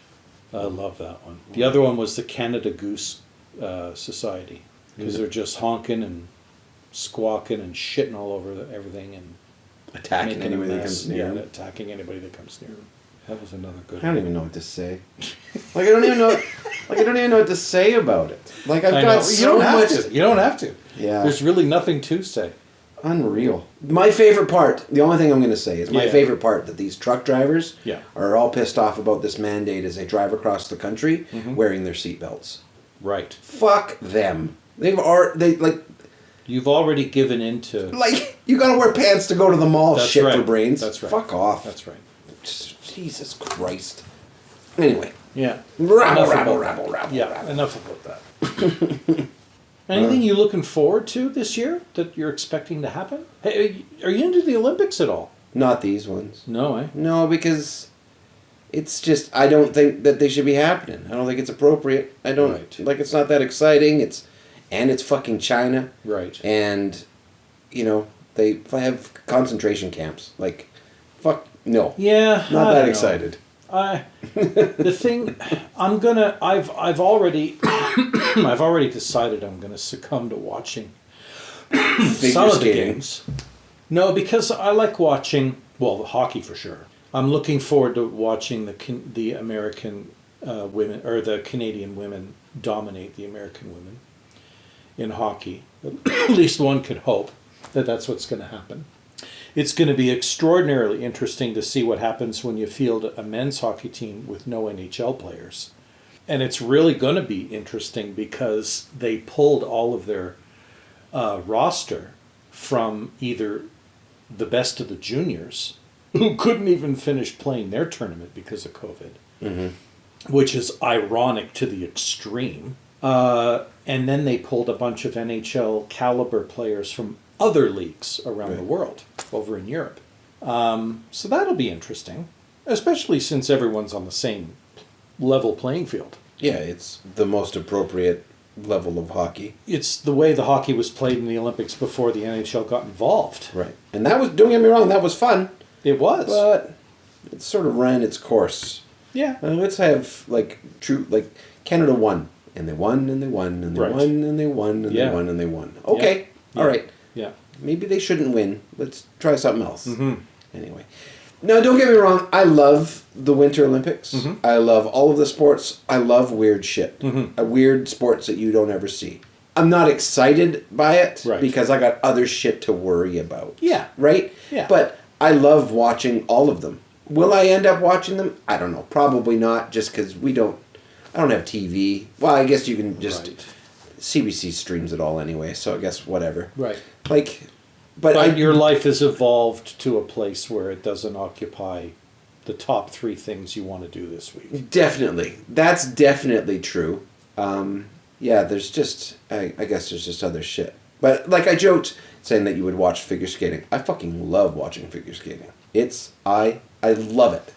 I love that one. The other one was the Canada Goose Society, because they're just honking and squawking and shitting all over everything and Attacking making a anybody that mess. comes near Yeah, them. attacking anybody that comes near them. That was another good I don't one. even know what to say. Like I don't even know. Like I don't even know what to say about it. Like I've I got know. so You don't have much. to. You don't have to. Yeah. There's really nothing to say. Unreal. My favorite part, the only thing I'm going to say is my Yeah. favorite part that these truck drivers Yeah. are all pissed off about this mandate as they drive across the country wearing their seatbelts. Right. Fuck them. They You've already given in to... you got to wear pants to go to the mall. That's shit right. for brains. That's right. Fuck off. That's right. Jesus Christ. Anyway. Yeah. Rabble, Enough rabble, about rabble, that. rabble, Yeah, rabble. enough about that. Anything you looking forward to this year that you're expecting to happen? Hey, are you into the Olympics at all? Not these ones. No, eh? No, because it's just I don't think that they should be happening. I don't think it's appropriate. I don't Right. like it's not that exciting. It's fucking China. Right. And they have concentration camps. Like fuck no. Yeah. Not I that don't know. excited. The thing, I've already decided I'm gonna succumb to watching some of the skating. games. No, because I like watching, well, hockey for sure. I'm looking forward to watching the American women, or the Canadian women dominate the American women in hockey. At least one could hope that that's what's going to happen. It's going to be extraordinarily interesting to see what happens when you field a men's hockey team with no NHL players. And it's really going to be interesting because they pulled all of their roster from either the best of the juniors, who couldn't even finish playing their tournament because of COVID, which is ironic to the extreme. And then they pulled a bunch of NHL caliber players from other leagues around the world, over in Europe. So that'll be interesting, especially since everyone's on the same level playing field. Yeah, it's the most appropriate level of hockey. It's the way the hockey was played in the Olympics before the NHL got involved. Right. And that was, don't get me wrong, that was fun. It was. But it sort of ran its course. Yeah. Let's have Canada won. And they won and they won and they Right. won and they won and Yeah. they won and they won. Okay. Yeah. All right. Yeah. Maybe they shouldn't win. Let's try something else. Mm-hmm. Anyway. No, don't get me wrong. I love the Winter Olympics. Mm-hmm. I love all of the sports. I love weird shit. Mm-hmm. Weird sports that you don't ever see. I'm not excited by it Right. because I got other shit to worry about. Yeah. Right? Yeah. But I love watching all of them. Will I end up watching them? I don't know. Probably not, just because I don't have TV. Well, I guess you can just... Right. CBC streams it all anyway, so I guess whatever. Right. But Your life has evolved to a place where it doesn't occupy the top 3 things you want to do this week. Definitely. That's definitely true. Yeah, there's just, I guess there's just other shit. But like I joked saying that you would watch figure skating. I fucking love watching figure skating. I love it.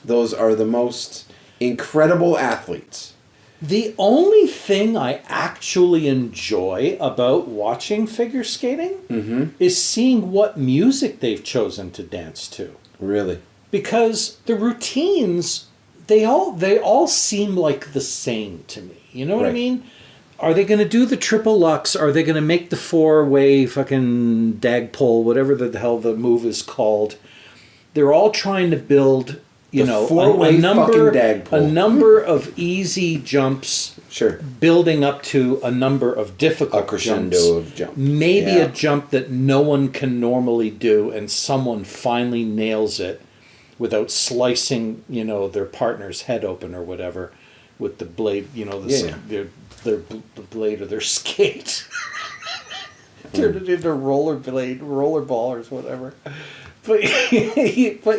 Those are the most incredible athletes. The only thing I actually enjoy about watching figure skating is seeing what music they've chosen to dance to. Really? Because the routines, they all seem like the same to me. You know what I mean? Are they going to do the triple lux? Are they going to make the 4-way fucking dagpole, whatever the hell the move is called? They're all trying to build, a number of easy jumps. Sure. Building up to a number of difficult a crescendo jumps. Of jump. Maybe a jump that no one can normally do, and someone finally nails it without slicing, their partner's head open or whatever with the blade, the blade of their skate. Turn it into roller ball or whatever. But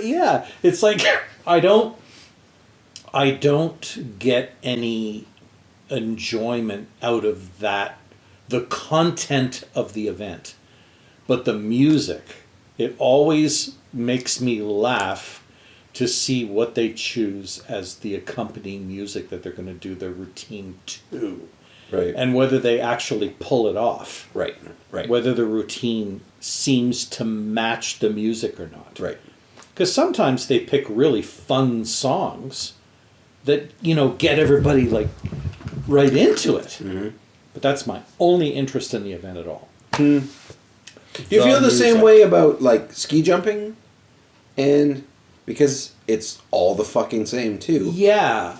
yeah, it's like I don't get any enjoyment out of that, the content of the event, but the music, it always makes me laugh to see what they choose as the accompanying music that they're going to do their routine to. Right. And whether they actually pull it off. Right. Whether the routine seems to match the music or not. Right. Because sometimes they pick really fun songs that, get everybody like right into it. Mm-hmm. But that's my only interest in the event at all. Do you feel the same way about like ski jumping? And because it's all the fucking same too. Yeah.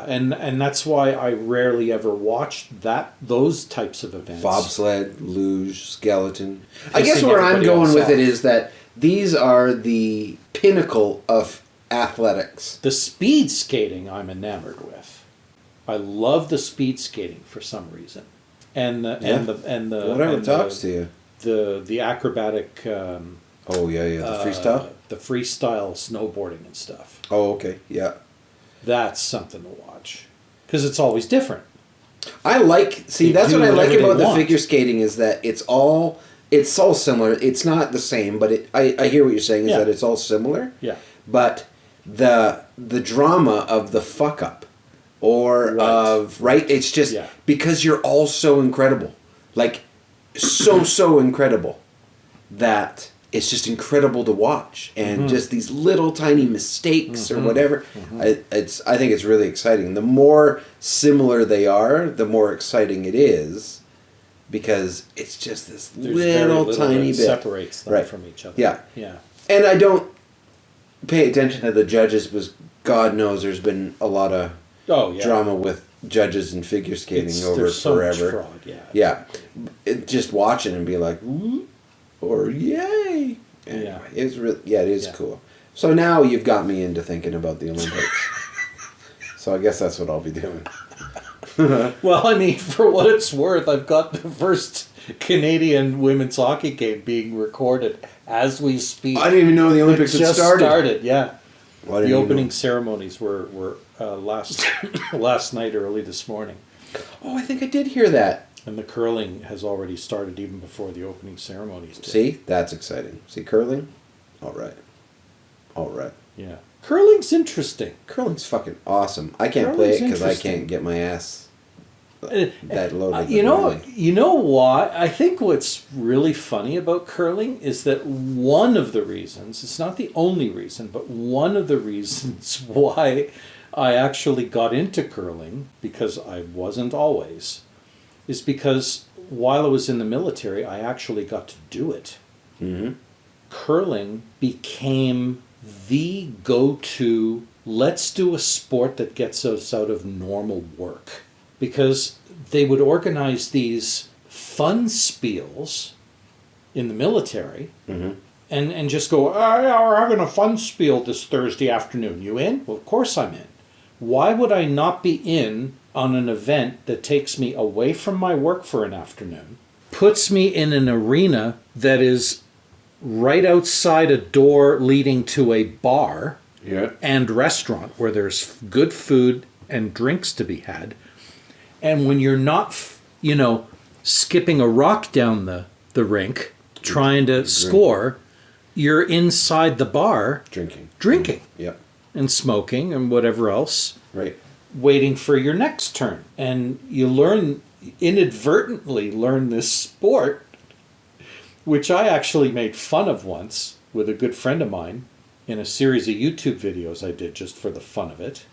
And that's why I rarely ever watched those types of events. Bobsled, luge, skeleton. I guess where I'm going with it is that these are the pinnacle of athletics. The speed skating I'm enamored with. I love the speed skating for some reason. And the whatever talks to you. The acrobatic the freestyle? The freestyle snowboarding and stuff. Oh, okay, yeah. That's something to watch. Because it's always different. That's what I like about the figure skating is that it's all similar. It's not the same, but I hear what you're saying is that it's all similar. Yeah. But the drama of the fuck up it's just because you're all so incredible. Like so incredible that it's just incredible to watch, and just these little tiny mistakes or whatever. I think it's really exciting. The more similar they are, the more exciting it is, because it's just this little tiny bit separates them from each other. Yeah. And I don't pay attention to the judges because God knows there's been a lot of drama with judges and figure skating over forever. Fraud, yeah. Just watching and be like, ooh, or yay. Anyway, it's really, it is cool. So now you've got me into thinking about the Olympics. So I guess that's what I'll be doing. Well, I mean, for what it's worth, I've got the first Canadian women's hockey game being recorded as we speak. I didn't even know the Olympics had started. Yeah. The opening ceremonies were last night, early this morning. Oh, I think I did hear that. And the curling has already started even before the opening ceremonies did. See? That's exciting. See, curling? All right. Yeah. Curling's interesting. Curling's fucking awesome. I can't play it because I can't get my ass that loaded. You know what? I think what's really funny about curling is that one of the reasons, it's not the only reason, but one of the reasons why I actually got into curling, because I wasn't always, is because while I was in the military, I actually got to do it. Mm-hmm. Curling became the go-to, let's do a sport that gets us out of normal work. Because they would organize these fun spiels in the military and just go, we're having a fun spiel this Thursday afternoon. You in? Well, of course I'm in. Why would I not be in on an event that takes me away from my work for an afternoon, puts me in an arena that is right outside a door leading to a bar, Yeah. and restaurant where there's good food and drinks to be had. And when you're not, skipping a rock down the rink trying to score, you're inside the bar drinking Yep. and smoking and whatever else, Right. waiting for your next turn. And you inadvertently learn this sport, which I actually made fun of once with a good friend of mine in a series of YouTube videos I did just for the fun of it,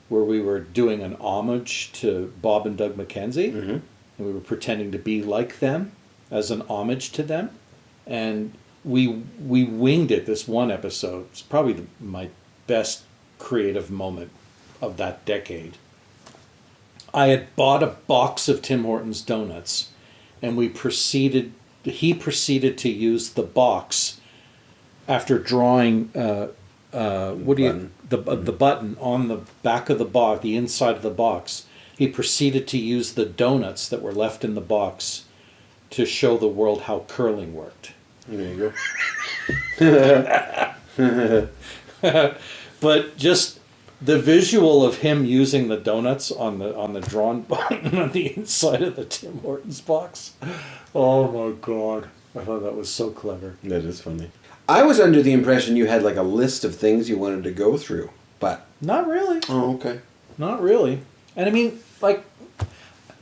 where we were doing an homage to Bob and Doug McKenzie, and we were pretending to be like them as an homage to them. And we winged it this one episode. It's probably my best creative moment of that decade. I had bought a box of Tim Hortons donuts, and he proceeded to use the box after drawing the button on the back of the box, the inside of the box. He proceeded to use the donuts that were left in the box to show the world how curling worked. There you go. But just the visual of him using the donuts on the drawn button on the inside of the Tim Hortons box. Oh my God. I thought that was so clever. That is funny. I was under the impression you had like a list of things you wanted to go through, but... Not really. Oh, okay. Not really. And I mean, like,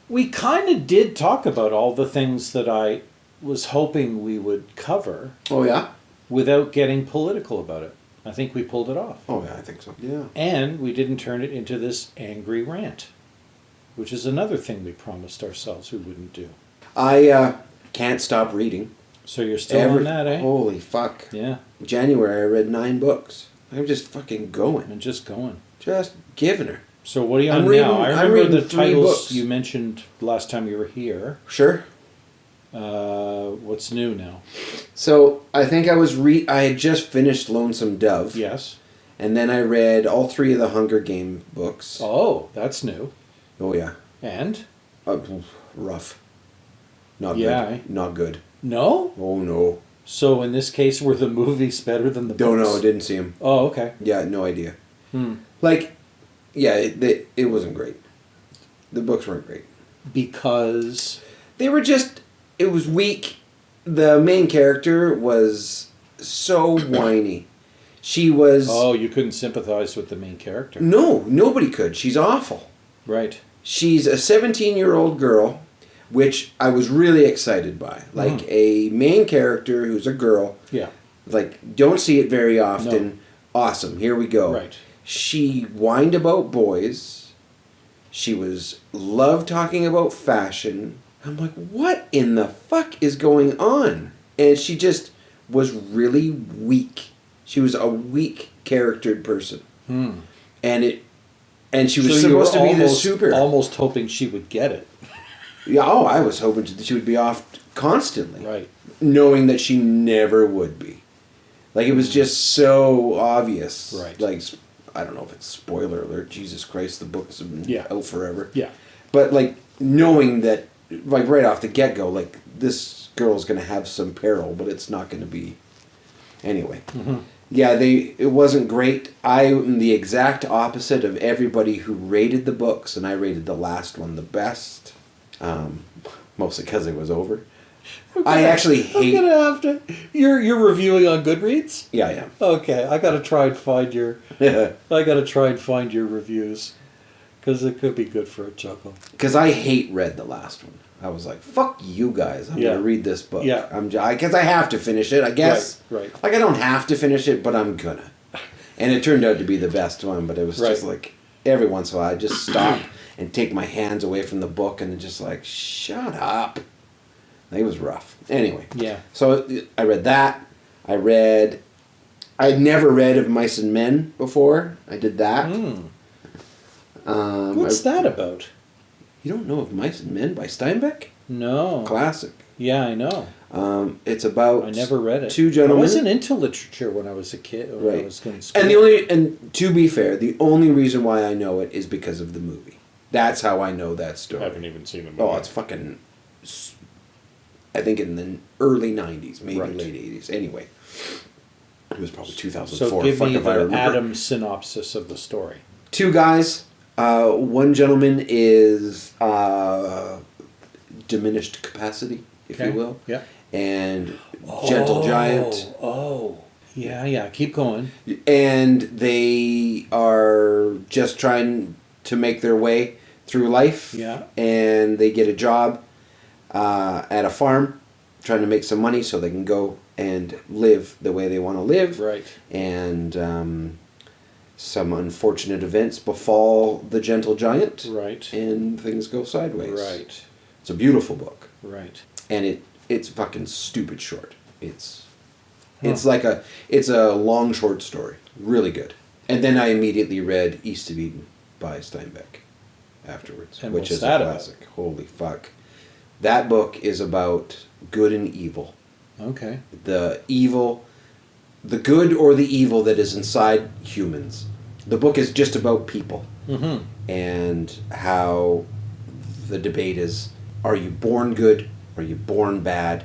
we kind of did talk about all the things that I was hoping we would cover. Oh, yeah? Without getting political about it. I think we pulled it off. Oh, yeah, I think so. Yeah. And we didn't turn it into this angry rant, which is another thing we promised ourselves we wouldn't do. I can't stop reading. So you're still on that, eh? Holy fuck. Yeah. January, I read 9 books. I'm just fucking going. And just going. Just giving her. So what are you on now? I remember the titles you mentioned last time you were here. Sure. What's new now? So I think I had just finished Lonesome Dove. Yes. And then I read all 3 of the Hunger Game books. Oh, that's new. Oh, yeah. And? Rough. Not yeah, good. eh? Not good. No? Oh, no. So in this case, were the movies better than the books? Don't know. Didn't see them. Oh, okay. Yeah, no idea. Hmm. Like, yeah, it wasn't great. The books weren't great. Because? They were just... It was weak. The main character was so whiny. She was... Oh, you couldn't sympathize with the main character. No, nobody could. She's awful. Right. She's a 17-year-old girl, which I was really excited by. Like, a main character who's a girl. Yeah. Like, don't see it very often. No. Awesome. Here we go. Right. She whined about boys. She loved talking about fashion. I'm like, what in the fuck is going on? And she just was really weak. She was a weak charactered person. And she was supposed to be this super... almost hoping she would get it. Yeah, I was hoping that she would be off constantly. Right. Knowing that she never would be. Like, it was just so obvious. Right. Like, I don't know if it's spoiler alert. Jesus Christ, the books have been out forever. Yeah. But, like, knowing that, like, right off the get-go, like, this girl's going to have some peril, but it's not going to be... Anyway. Yeah, it wasn't great. I am the exact opposite of everybody who rated the books, and I rated the last one the best. Mostly because it was over. I actually hate... I'm gonna have to... You're reviewing on Goodreads? Yeah, I am. Okay, I gotta try and find your... I gotta try and find your reviews. Because it could be good for a chuckle. Because I read the last one. I was like, fuck you guys. I'm going to read this book. Yeah. Because I have to finish it, I guess. Right. Like, I don't have to finish it, but I'm gonna. And it turned out to be the best one, but it was just like, every once in a while, I'd just stop and take my hands away from the book and just like, shut up. It was rough. Anyway. Yeah. So I read that. I'd never read of Mice and Men before. I did that. What's that about? You don't know of Mice and Men by Steinbeck? No. Classic. Yeah, I know. It's about... I never read it. 2 gentlemen. I wasn't into literature when I was a kid. When I was going to school. And to be fair, the only reason why I know it is because of the movie. That's how I know that story. I haven't even seen the movie. Oh, it's fucking... I think in the early 90s, maybe Right. late 80s. Anyway. It was probably 2004. So give fuck me if I the remember. Adam synopsis of the story. Two guys. One gentleman is diminished capacity, if you will. Yeah. And gentle giant. Oh. Yeah. Keep going. And they are just trying to make their way through life. Yeah. And they get a job at a farm, trying to make some money so they can go and live the way they want to live. Right. And some unfortunate events befall the gentle giant. Right. And things go sideways. Right. It's a beautiful book. Right. And it's fucking stupid short. It's a long short story. Really good. And then I immediately read East of Eden by Steinbeck afterwards, And which what's is that a about? classic. Holy fuck. That book is about good and evil. Okay. The good or the evil that is inside humans. The book is just about people. Mm-hmm. And how the debate is, are you born good? Are you born bad?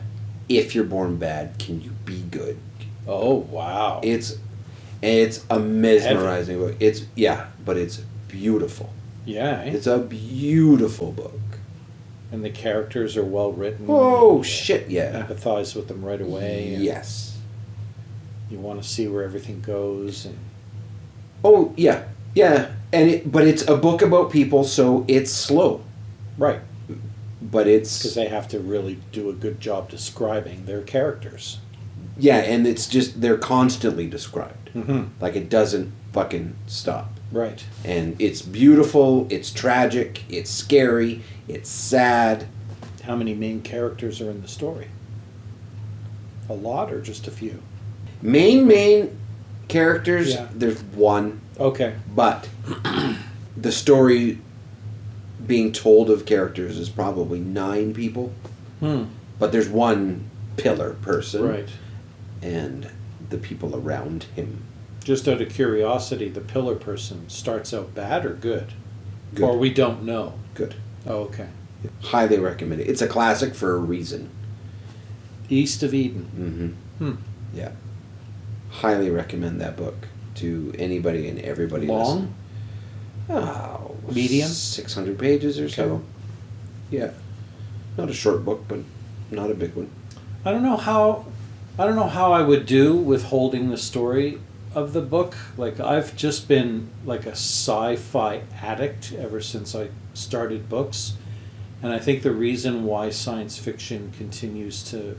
If you're born bad, can you be good? Oh, wow. It's a mesmerizing book. But it's beautiful. Yeah. It's a beautiful book. And the characters are well written. Oh shit, yeah. Empathize with them right away. And Yes. you want to see where everything goes. And Oh yeah, yeah. But it's a book about people, so it's slow. right. But Because it's they have to really do a good job describing their characters. and it's just they're constantly described. Mm-hmm. Like it doesn't fucking stop. Right. And it's beautiful, it's tragic, it's scary, it's sad. How many main characters are in the story? A lot or just a few? Main characters, Yeah. there's one, Okay. but the story being told of characters is probably 9 people. But there's one pillar person. Right. And the people around him. Just out of curiosity, the pillar person starts out bad or good? Good. Or we don't know? Good. Oh, okay. Highly recommend it. It's a classic for a reason. East of Eden. Mm-hmm. Yeah. Highly recommend that book to anybody and everybody Long? listening. Oh, Medium? 600 pages or so. Okay. Yeah. Not a short book, but not a big one. I don't know how I would do with holding the story of the book. Like, I've just been like a sci-fi addict ever since I started books. And I think the reason why science fiction continues to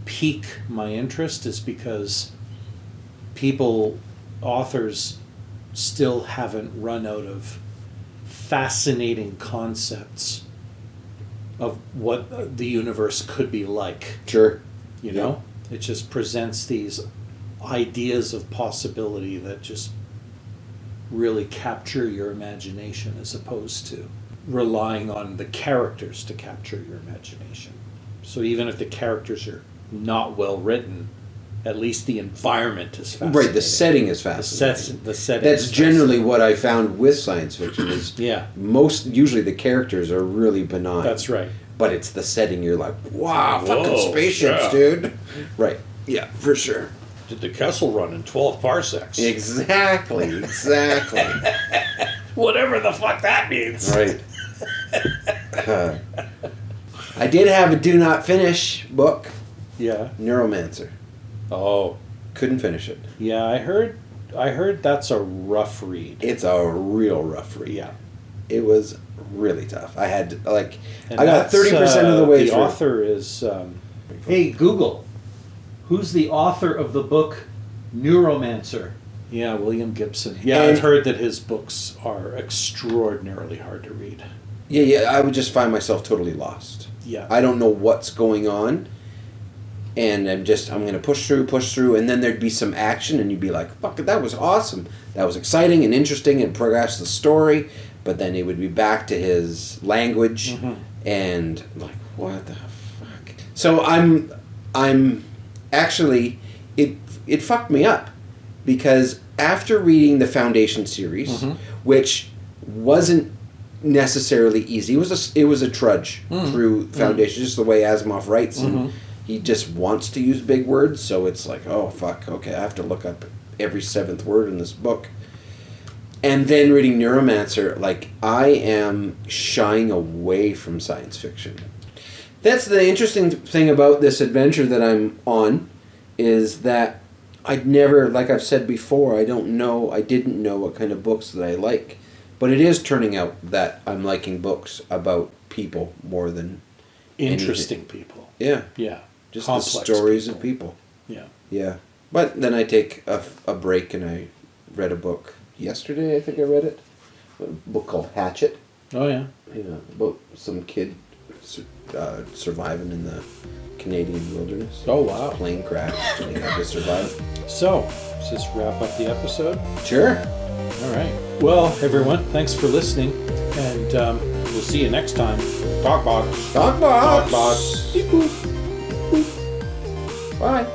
pique my interest is because authors still haven't run out of fascinating concepts of what the universe could be like. Sure. You know? It just presents these ideas of possibility that just really capture your imagination as opposed to relying on the characters to capture your imagination. So even if the characters are not well written, at least the environment is fascinating. Right, the setting is fascinating. The setting That's is generally what I found with science fiction is Yeah. usually the characters are really benign. That's right. But it's the setting you're like, wow, fucking Whoa, spaceships, yeah. dude. Right. Yeah, for sure. Did the Kessel run in 12 parsecs? Exactly. Whatever the fuck that means. Right. I did have a do not finish book, Yeah. Neuromancer. Oh. Couldn't finish it. Yeah, I heard that's a rough read. It's a real rough read. Yeah. It was really tough. I had to, And I got that's, 30% of the way the through. author is hey Google, who's the author of the book Neuromancer? Yeah, William Gibson. Yeah, And- I've heard that his books are extraordinarily hard to read. Yeah, I would just find myself totally lost. Yeah. I don't know what's going on, and I'm going to push through, and then there'd be some action, and you'd be like, fuck, that was awesome. That was exciting and interesting and progressed the story, but then it would be back to his language, and like, what the fuck? So I'm actually, it fucked me up, because after reading the Foundation series, which wasn't necessarily easy, it was a trudge through Foundation, just the way Asimov writes, and he just wants to use big words, so it's like, oh fuck, okay, I have to look up every 7th word in this book. And then reading Neuromancer, like, I am shying away from science fiction. That's the interesting thing about this adventure that I'm on, is that I'd never, like I've said before, I didn't know what kind of books that I like. But it is turning out that I'm liking books about people more than Interesting anything. people. Yeah. Yeah. Just Complex the stories of people. Yeah. Yeah. But then I take a break and I read a book. Yesterday, I think I read it. A book called Hatchet. Oh, yeah. Yeah, about some kid surviving in the Canadian wilderness. Oh, wow. Plane crashed and he had to survive. So, does this wrap up the episode? Sure. All right. Well, everyone, thanks for listening. And we'll see you next time. Talkbots. Talkbots. Talkbots. Bye.